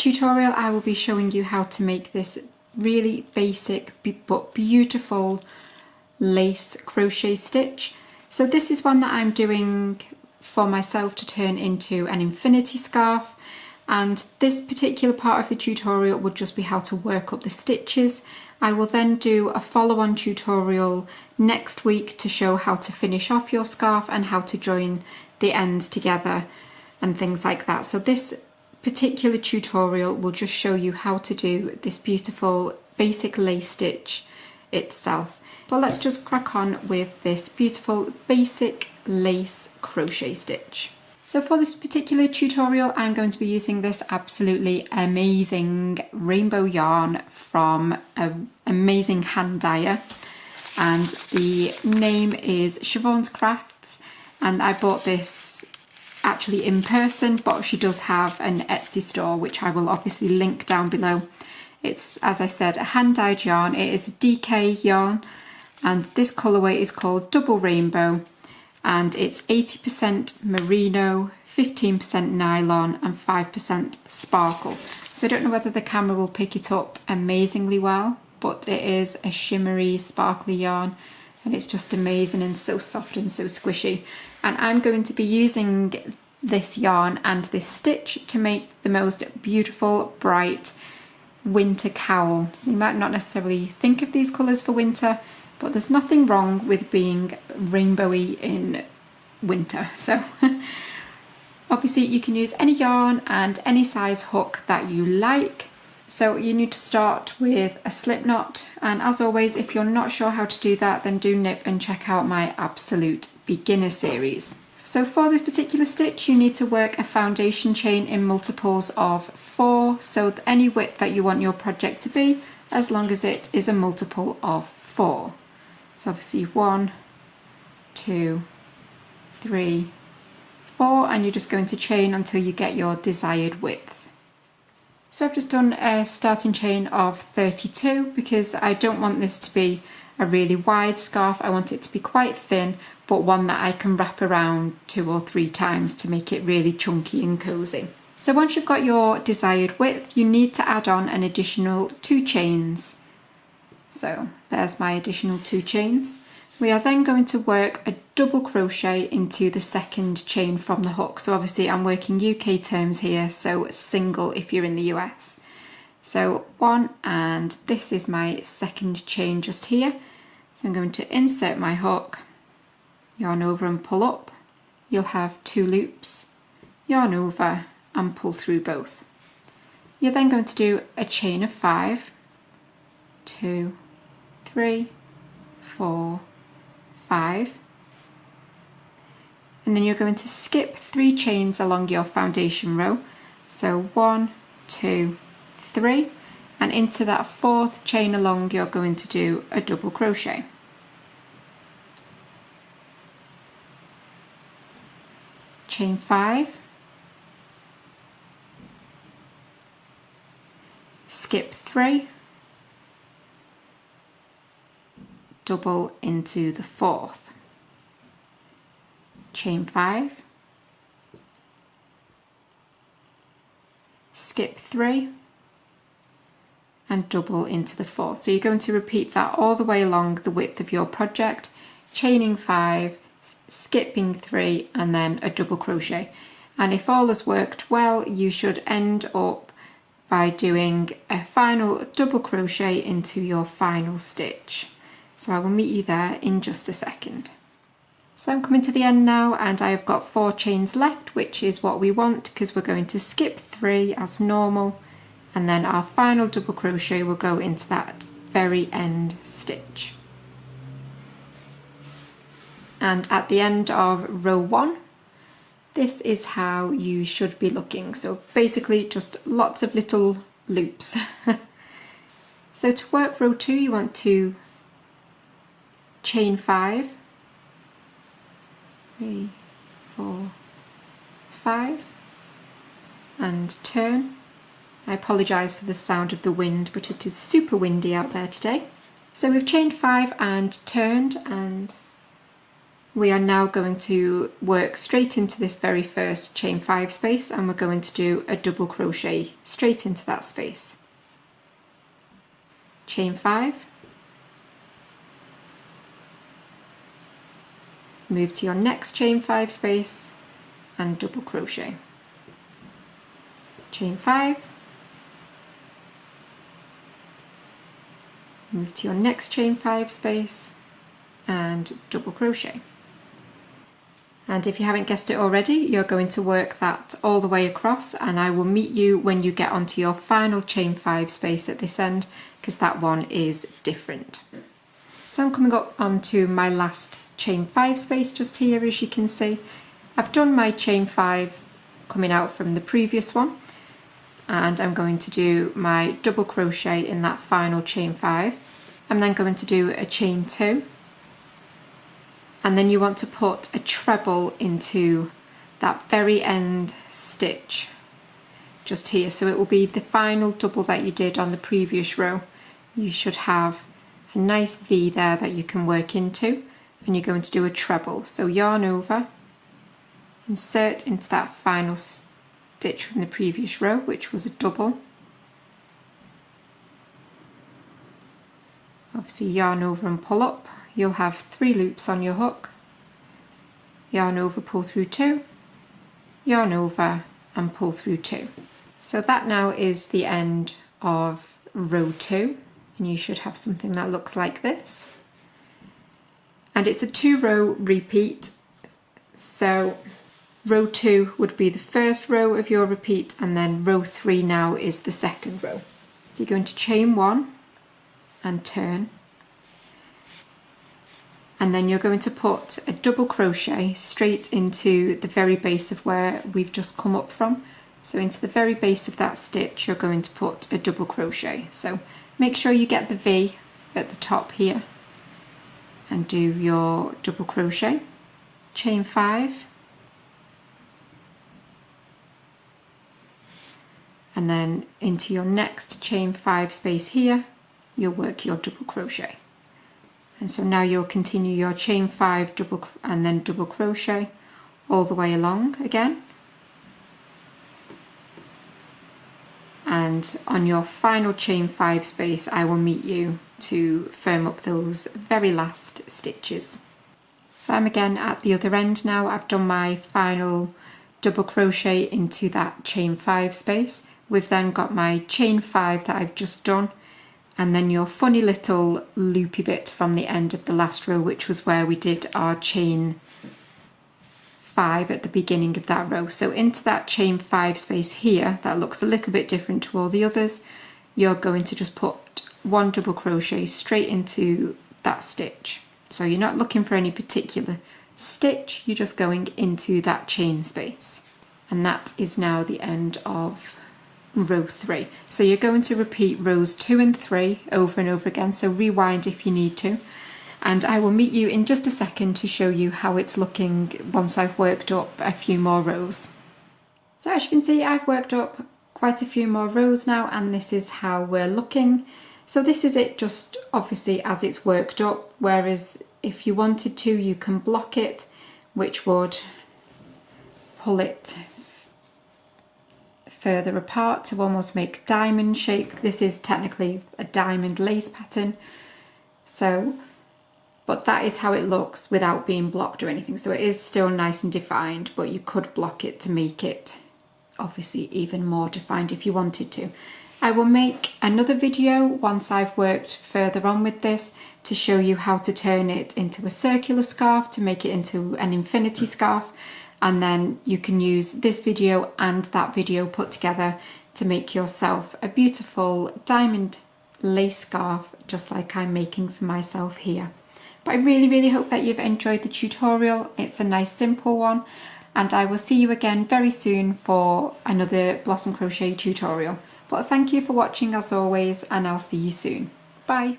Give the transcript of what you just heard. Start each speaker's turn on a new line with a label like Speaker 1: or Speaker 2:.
Speaker 1: tutorial I will be showing you how to make this really basic but beautiful lace crochet stitch. So this is one that I'm doing for myself to turn into an infinity scarf, and this particular part of the tutorial would just be how to work up the stitches. I will then do a follow-on tutorial next week to show how to finish off your scarf and how to join the ends together and things like that. So this particular tutorial will just show you how to do this beautiful basic lace stitch itself. But let's just crack on with this beautiful basic lace crochet stitch. So for this particular tutorial, I'm going to be using this absolutely amazing rainbow yarn from an amazing hand dyer, and the name is Siobhan's Crafts, and I bought this actually in person, but she does have an Etsy store which I will obviously link down below. It's, as I said, a hand dyed yarn. It is a DK yarn, and this colourway is called Double Rainbow, and it's 80% merino, 15% nylon and 5% sparkle. So I don't know whether the camera will pick it up amazingly well, but it is a shimmery sparkly yarn, and it's just amazing and so soft and so squishy. And I'm going to be using this yarn and this stitch to make the most beautiful bright winter cowl. So you might not necessarily think of these colours for winter, but there's nothing wrong with being rainbowy in winter. So obviously you can use any yarn and any size hook that you like. So you need to start with a slip knot, and as always, if you're not sure how to do that, then do nip and check out my absolute beginner series. So for this particular stitch you need to work a foundation chain in multiples of 4, so any width that you want your project to be, as long as it is a multiple of 4. So obviously 1, 2, 3, 4, and you're just going to chain until you get your desired width. So I've just done a starting chain of 32 because I don't want this to be a really wide scarf. I want it to be quite thin, but one that I can wrap around 2 or 3 times to make it really chunky and cozy. So once you've got your desired width, you need to add on an additional 2 chains. So there's my additional 2 chains. We are then going to work a double crochet into the second chain from the hook. So obviously I'm working UK terms here, so single if you're in the US. So 1, and this is my second chain just here. So I'm going to insert my hook, yarn over and pull up. You'll have 2 loops, yarn over and pull through both. You're then going to do a chain of 5, 2, 3, 4, 5, and then you're going to skip 3 chains along your foundation row. So 1, 2, 3, and into that 4th chain along you're going to do a double crochet. Chain 5, skip 3, double into the 4th, chain 5, skip 3 and double into the 4th. So you're going to repeat that all the way along the width of your project, chaining 5, skipping 3 and then a double crochet. And if all has worked well, you should end up by doing a final double crochet into your final stitch. So I will meet you there in just a second. So I'm coming to the end now, and I've got 4 chains left, which is what we want because we're going to skip 3 as normal, and then our final double crochet will go into that very end stitch. And at the end of row 1, this is how you should be looking. So basically just lots of little loops. So to work row 2 you want to chain 5, 3, 4, 5, and turn. I apologise for the sound of the wind, but it is super windy out there today. So we've chained 5 and turned, and We are now going to work straight into this very first chain 5 space, and we're going to do a double crochet straight into that space. Chain 5, move to your next chain 5 space and double crochet. Chain 5, move to your next chain 5 space and double crochet. And if you haven't guessed it already, you're going to work that all the way across, and I will meet you when you get onto your final chain 5 space at this end, because that one is different. So I'm coming up onto my last chain 5 space just here, as you can see. I've done my chain 5 coming out from the previous one, and I'm going to do my double crochet in that final chain 5. I'm then going to do a chain 2. And then you want to put a treble into that very end stitch just here. So it will be the final double that you did on the previous row. You should have a nice V there that you can work into, and you're going to do a treble. So yarn over, insert into that final stitch from the previous row, which was a double. Obviously yarn over and pull up. You'll have 3 loops on your hook. Yarn over, pull through 2, yarn over and pull through 2. So that now is the end of row 2, and you should have something that looks like this. And it's a 2-row repeat, so row 2 would be the first row of your repeat, and then row 3 now is the second row. So you're going to chain 1 and turn, and then you're going to put a double crochet straight into the very base of where we've just come up from. So into the very base of that stitch you're going to put a double crochet. So make sure you get the V at the top here and do your double crochet. Chain 5, and then into your next chain 5 space here you'll work your double crochet. And so now you'll continue your chain 5 double and then double crochet all the way along again. And on your final chain 5 space I will meet you to firm up those very last stitches. So I'm again at the other end now. I've done my final double crochet into that chain 5 space. We've then got my chain 5 that I've just done, and then your funny little loopy bit from the end of the last row, which was where we did our chain 5 at the beginning of that row. So into that chain 5 space here, that looks a little bit different to all the others, you're going to just put 1 double crochet straight into that stitch. So you're not looking for any particular stitch, you're just going into that chain space. And that is now the end of row 3. So you're going to repeat rows 2 and 3 over and over again, so rewind if you need to, and I will meet you in just a second to show you how it's looking once I've worked up a few more rows. So as you can see, I've worked up quite a few more rows now, and this is how we're looking. So this is it just obviously as it's worked up, whereas if you wanted to you can block it, which would pull it further apart to almost make diamond shape. This is technically a diamond lace pattern, so but that is how it looks without being blocked or anything. So it is still nice and defined, but you could block it to make it obviously even more defined if you wanted to. I will make another video once I've worked further on with this to show you how to turn it into a circular scarf, to make it into an infinity scarf, and then you can use this video and that video put together to make yourself a beautiful diamond lace scarf just like I'm making for myself here. But I really hope that you've enjoyed the tutorial. It's a nice simple one, and I will see you again very soon for another Blossom Crochet tutorial. But thank you for watching as always, and I'll see you soon. Bye!